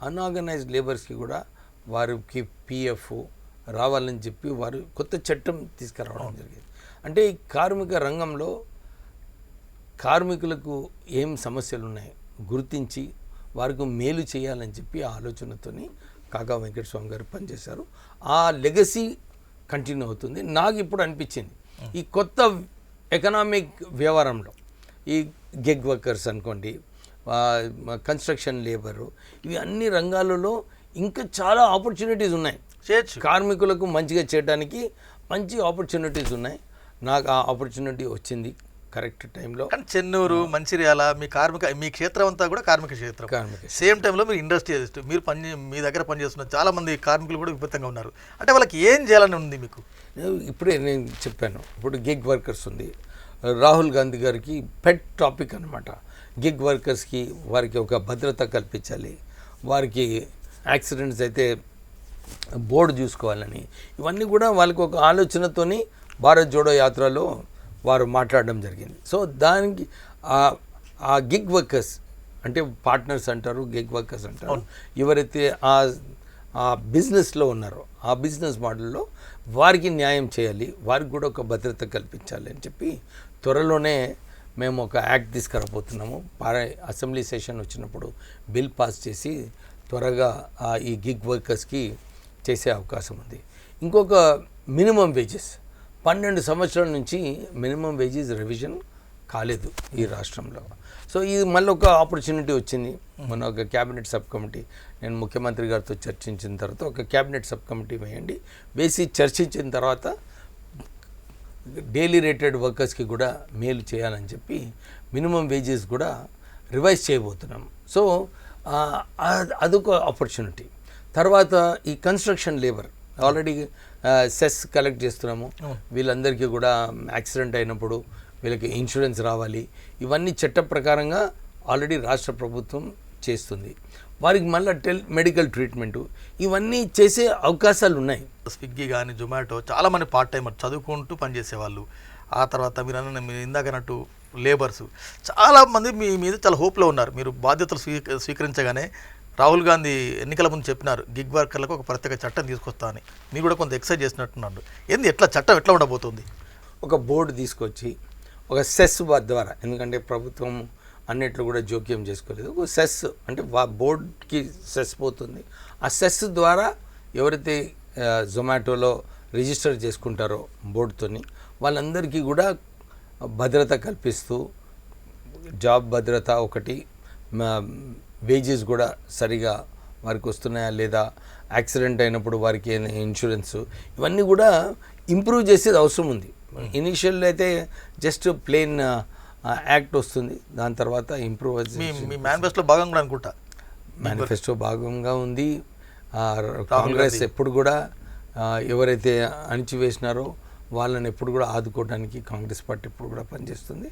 Unorganised లేబర్స్కి కూడా వారికి PF రావాలని చెప్పి వారు కొత్త చట్టం తీసుకురావడం జరిగింది. అంటే ఈ కార్మిక రంగంలో కార్మికులకు ఏం సమస్యలు ఉన్నాయి గుర్తించి వారికి మేలు చేయాలని చెప్పి ఆ ఆలోచనతోని కాకా వెంకటస్వామి గారు పనిచేశారు. ఆ లెగసీ కంటిన్యూ అవుతుంది. నాకు ఇప్పుడు అనిపించింది ఈ కొత్త ఎకనామిక్ వ్యవహారంలో ఈ గిగ్ వర్కర్స్ అనుకోండి, కన్స్ట్రక్షన్ లేబరు, ఇవి అన్ని రంగాలలో ఇంకా చాలా ఆపర్చునిటీస్ ఉన్నాయి. కార్మికులకు మంచిగా చేయడానికి మంచి ఆపర్చునిటీస్ ఉన్నాయి. నాకు ఆ ఆపర్చునిటీ వచ్చింది కరెక్ట్ టైంలో. కానీ చెన్నూరు, మంచిర్యాల మీ క్షేత్రం అంతా కూడా కార్మిక క్షేత్రం. సేమ్ టైంలో మీరు ఇండస్ట్రియలిస్ట్, మీ దగ్గర పనిచేస్తున్న చాలామంది కార్మికులు కూడా విపరీతంగా ఉన్నారు. అంటే వాళ్ళకి ఏం చేయాలని ఉంది మీకు? ఇప్పుడే నేను చెప్పాను. ఇప్పుడు గిగ్ వర్కర్స్ ఉంది. రాహుల్ గాంధీ గారికి పెట్ టాపిక్ అనమాట. గిగ్ వర్కర్స్కి వారికి ఒక భద్రత కల్పించాలి, వారికి యాక్సిడెంట్స్ అయితే బోర్డు చూసుకోవాలని, ఇవన్నీ కూడా వాళ్ళకి ఒక ఆలోచనతోని భారత్ జోడో యాత్రలో వారు మాట్లాడడం జరిగింది. సో దానికి ఆ గిగ్ వర్కర్స్ అంటే పార్ట్నర్స్ అంటారు, గిగ్ వర్కర్స్ అంటారు, ఎవరైతే ఆ బిజినెస్లో ఉన్నారో ఆ బిజినెస్ మోడల్లో వారికి న్యాయం చేయాలి, వారికి కూడా ఒక భద్రత కల్పించాలి అని చెప్పి త్వరలోనే మేము ఒక యాక్ట్ తీసుకురాబోతున్నాము. అసెంబ్లీ సెషన్ వచ్చినప్పుడు బిల్ పాస్ చేసి త్వరగా ఈ గిగ్ వర్కర్స్కి చేసే అవకాశం ఉంది. ఇంకొక మినిమం వేజెస్ 12 సంవత్సరాల నుంచి మినిమం వేజెస్ రివిజన్ కాలేదు ఈ రాష్ట్రంలో. సో ఇది మళ్ళీ ఒక ఆపర్చునిటీ వచ్చింది. మన ఒక క్యాబినెట్ సబ్ కమిటీ, నేను ముఖ్యమంత్రి గారితో చర్చించిన తర్వాత ఒక క్యాబినెట్ సబ్ కమిటీ వేయండి, వేసి చర్చించిన తర్వాత డైలీ రేటెడ్ వర్కర్స్కి కూడా మేలు చేయాలని చెప్పి మినిమం వేజెస్ కూడా రివైజ్ చేయబోతున్నాం. సో అదొక ఆపర్చునిటీ. తర్వాత ఈ construction labour already cess collect చేస్తున్నాము. వీళ్ళందరికీ కూడా యాక్సిడెంట్ అయినప్పుడు వీళ్ళకి ఇన్సూరెన్స్ రావాలి, ఇవన్నీ చట్ట ప్రకారంగా ఆల్రెడీ రాష్ట్ర ప్రభుత్వం చేస్తుంది. వారికి మళ్ళీ మెడికల్ ట్రీట్మెంటు, ఇవన్నీ చేసే అవకాశాలు ఉన్నాయి. స్విగ్గీ కానీ జొమాటో చాలామంది పార్ట్ టైమర్ చదువుకుంటూ పనిచేసేవాళ్ళు, ఆ తర్వాత మీరు ఇందాక అన్నట్టు లేబర్స్ చాలామంది మీ మీద చాలా హోప్లో ఉన్నారు. మీరు బాధ్యతలు స్వీకరించగానే రాహుల్ గాంధీ ఎన్నికల ముందు చెప్పినారు గిగ్ వర్కర్లకు ఒక ప్రత్యేక చట్టం తీసుకొస్తా అని. మీరు కూడా కొంత ఎక్సైజ్ చేసినట్టున్నారు. చట్టం ఎట్లా ఉండబోతుంది? ఒక బోర్డు తీసుకొచ్చి ఒక సెస్ ద్వారా, ఎందుకంటే ప్రభుత్వం అన్నిట్లో కూడా జోక్యం చేసుకోలేదు, ఒక సెస్ అంటే బోర్డుకి సెస్ పోతుంది. ఆ సెస్ ద్వారా ఎవరైతే జొమాటోలో రిజిస్టర్ చేసుకుంటారో బోర్డుతోని వాళ్ళందరికీ కూడా భద్రత కల్పిస్తూ, జాబ్ భద్రత ఒకటి, వేజెస్ కూడా సరిగా వారికి వస్తున్నాయా లేదా, యాక్సిడెంట్ అయినప్పుడు వారికి ఇన్సూరెన్స్, ఇవన్నీ కూడా ఇంప్రూవ్ చేసేది అవసరం ఉంది. ఇనీషియల్ అయితే జస్ట్ ప్లెయిన్ యాక్ట్ వస్తుంది, దాని తర్వాత ఇంప్రూవ్. మీ మేనిఫెస్టో భాగంగా కూడా అనుకుంటా. మేనిఫెస్టో భాగంగా ఉంది. కాంగ్రెస్ ఎప్పుడు కూడా ఎవరైతే అణిచివేసినారో వాళ్ళని ఎప్పుడు కూడా ఆదుకోవడానికి కాంగ్రెస్ పార్టీ ఎప్పుడు కూడా పనిచేస్తుంది.